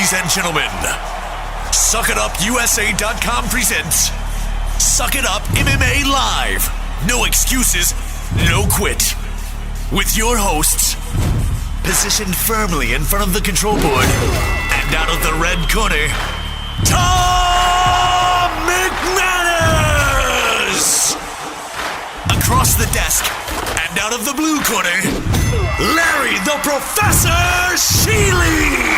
Ladies and gentlemen, SuckItUpUSA.com presents Suck It Up MMA Live. No excuses, no quit. With your hosts, positioned firmly in front of the control board, and out of the red corner, Tom McManus! Across the desk, and out of the blue corner, Larry the Professor Sheely!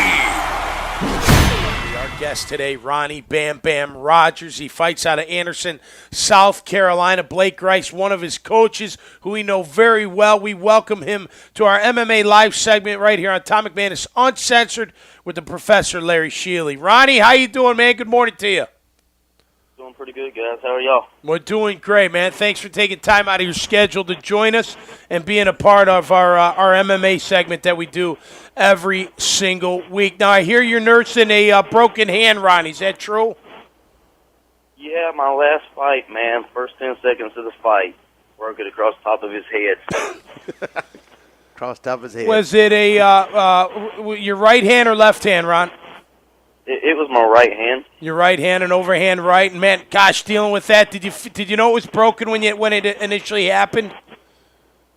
Our guest today, Ronnie Bam Bam Rogers. He fights out of Anderson, South Carolina. Blake Grice, one of his coaches, who we know very well. We welcome him to our MMA Live segment right here on Tom McManus Uncensored with the Professor Larry Sheely. Ronnie, how you doing, man? Good morning to you. Doing pretty good, guys. How are y'all? We're doing great, man. Thanks for taking time out of your schedule to join us and being a part of our MMA segment that we do every single week. Now, I hear you're nursing a broken hand, Ronnie. Is that true? Yeah, my last fight, man, first 10 seconds of the fight, broke it across the top of his head. Across top of his head. Was it your right hand or left hand, Ron? It was my right hand. Your right hand and overhand right. And, man, gosh, dealing with that, did you know it was broken when it initially happened?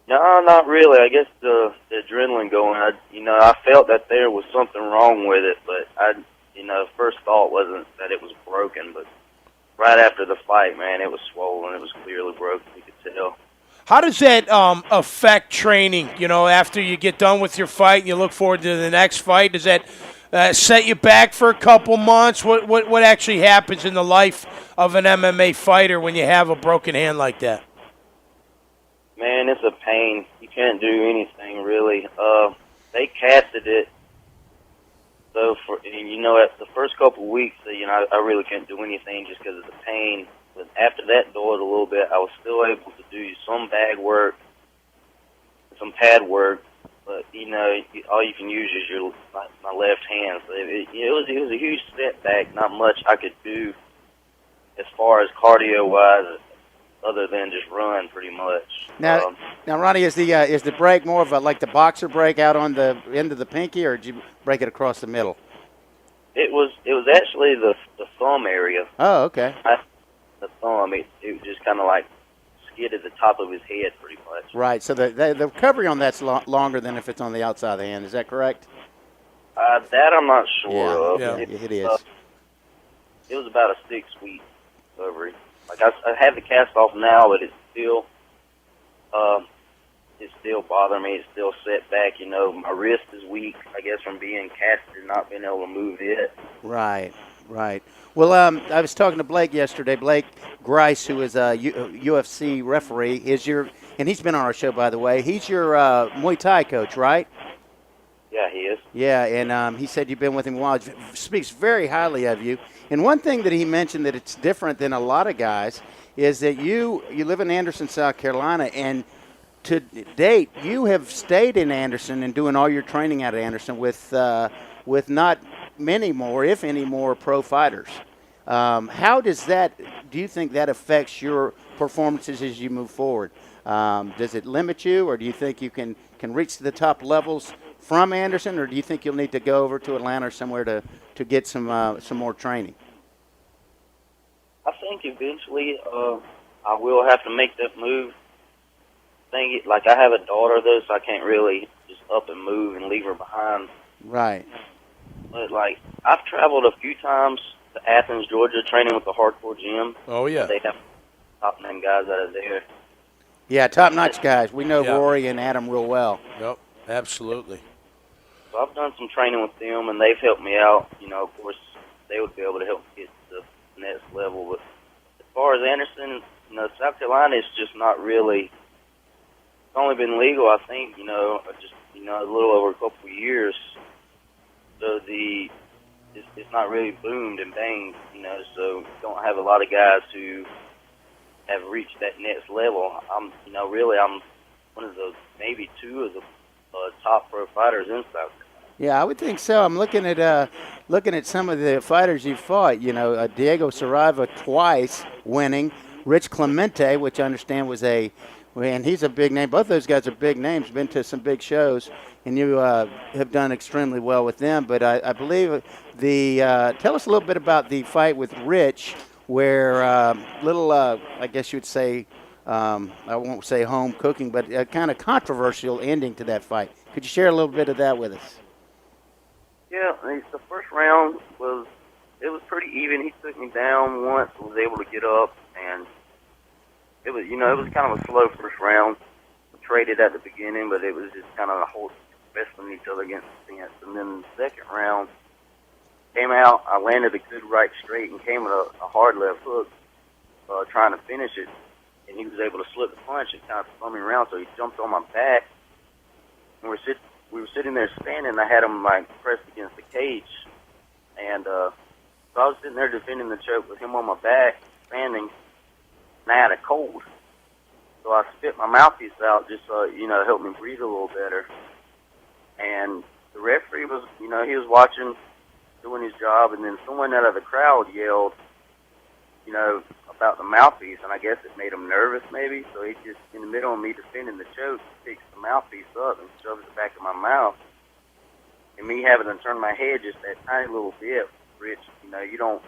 No, not really. I guess the adrenaline going. I felt that there was something wrong with it, but first thought wasn't that it was broken. But right after the fight, man, it was swollen. It was clearly broken. You could tell. How does that affect training? After you get done with your fight and you look forward to the next fight, does that set you back for a couple months? What actually happens in the life of an MMA fighter when you have a broken hand like that? Man, it's a pain. You can't do anything, really. They casted it. So, at the first couple of weeks, I really couldn't do anything just because of the pain. But after that dulled a little bit, I was still able to do some bag work, some pad work. But, all you can use is my left hand. So it was a huge setback. Not much I could do as far as cardio-wise, other than just run, pretty much. Now, Ronnie, is the break more of like the boxer break out on the end of the pinky, or did you break it across the middle? It was actually the thumb area. Oh, okay. The thumb. It just kind of like skidded the top of his head, pretty much. Right. So the recovery on that's longer than if it's on the outside of the hand. Is that correct? That I'm not sure of. Yeah, it is. It was about a 6-week recovery. Like I have the cast off now, but it's still bothering me. It's still set back. My wrist is weak, I guess, from being casted and not being able to move it. Right. Well, I was talking to Blake yesterday. Blake Grice, who is a UFC referee, and he's been on our show, by the way. He's your Muay Thai coach, right? Yeah, he is. Yeah, and he said you've been with him a while. He speaks very highly of you. And one thing that he mentioned that it's different than a lot of guys is that you live in Anderson, South Carolina, and to date you have stayed in Anderson and doing all your training out of Anderson with not many more, if any more, pro fighters. How do you think that affects your performances as you move forward? Does it limit you, or do you think you can reach the top levels from Anderson, or do you think you'll need to go over to Atlanta or somewhere to get some more training? I think eventually I will have to make that move. I have a daughter, though, so I can't really just up and move and leave her behind. Right. But, I've traveled a few times to Athens, Georgia, training with the Hardcore Gym. Oh, yeah. They have top-name guys out of there. Yeah, top-notch guys. We know Yeah. Rory and Adam real well. Yep, absolutely. So I've done some training with them, and they've helped me out. Of course, they would be able to help me get to the next level. But as far as Anderson, South Carolina is just not really. It's only been legal, I think, a little over a couple of years. So it's not really boomed and banged, So you don't have a lot of guys who have reached that next level. I'm one of the maybe two of the top pro fighters in South Carolina. Yeah, I would think so. I'm looking at some of the fighters you fought. Diego Saraiva twice winning, Rich Clemente, which I understand was and he's a big name. Both those guys are big names, been to some big shows. and you have done extremely well with them. But I believe tell us a little bit about the fight with Rich, where I guess you'd say, I won't say home cooking, but a kind of controversial ending to that fight. Could you share a little bit of that with us? Yeah, the first round was pretty even. He took me down once, was able to get up, and it was kind of a slow first round. We traded at the beginning, but it was just kind of a whole wrestling each other against the fence. And then the second round came out, I landed a good right straight and came with a hard left hook, trying to finish it, and he was able to slip the punch and kind of spun me around, so he jumped on my back, and we were sitting there standing, and I had him pressed against the cage, and so I was sitting there defending the choke with him on my back, standing, and I had a cold. So I spit my mouthpiece out just to help me breathe a little better. And the referee was, he was watching, doing his job, and then someone out of the crowd yelled, about the mouthpiece, and I guess it made him nervous maybe. So he just, in the middle of me defending the choke, picks the mouthpiece up and shoves it back in my mouth. And me having to turn my head just that tiny little bit, Rich, you don't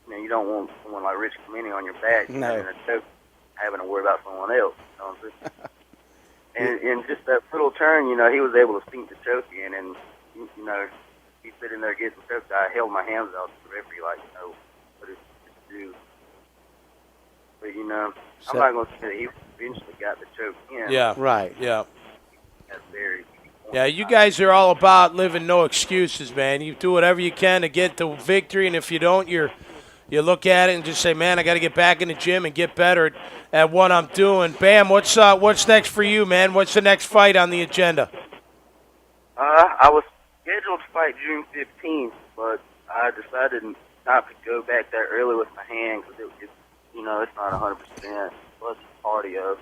want someone like Rich coming on your back, no. And a choke, having to worry about someone else. You know what I'm saying? and just that little turn, he was able to sink the choke in, and he's sitting there getting choked. I held my hands out to the referee, what is it to do? But I'm not going to say that he eventually got the choke in. Yeah, right. Yeah. That's very. Yeah, you guys are all about living no excuses, man. You do whatever you can to get the victory, and if you don't, you look at it and just say, man, I got to get back in the gym and get better at what I'm doing. Bam, what's next for you, man? What's the next fight on the agenda? I was scheduled to fight June 15th, but I decided not to go back that early with my hand because it's not 100%. Plus cardio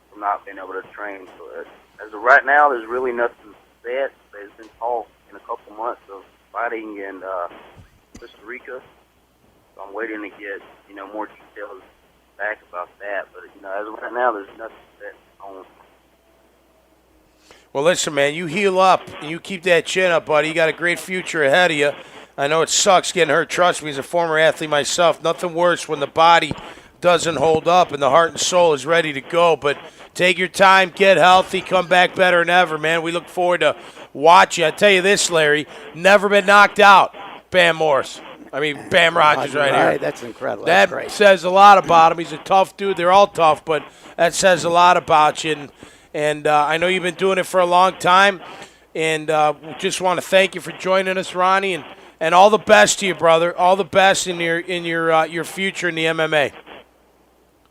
from not being able to train. So as of right now, there's really nothing set. There's been talk in a couple months of fighting in Costa Rica. So I'm waiting to get more details back about that. But as of right now, there's nothing set on. Well, listen, man, you heal up and you keep that chin up, buddy. You got a great future ahead of you. I know it sucks getting hurt. Trust me, as a former athlete myself, nothing worse when the body doesn't hold up and the heart and soul is ready to go. But take your time, get healthy, come back better than ever, man. We look forward to watching. I tell you this, Larry, never been knocked out. Bam Rogers right here. That's incredible. That That's great. says a lot about him. He's a tough dude. They're all tough, but that says a lot about you. And I know you've been doing it for a long time. And we just want to thank you for joining us, Ronnie, and all the best to you, brother. All the best in your future in the MMA.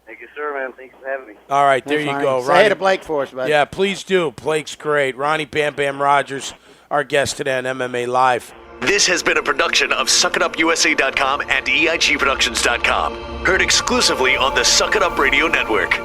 Thank you, sir, man. Thanks for having me. All right, there you go. Say hey to Blake for us, buddy. Yeah, please do. Blake's great. Ronnie Bam Bam Rogers, our guest today on MMA Live. This has been a production of SuckItUpUSA.com and EIGProductions.com. Heard exclusively on the Suck It Up Radio Network.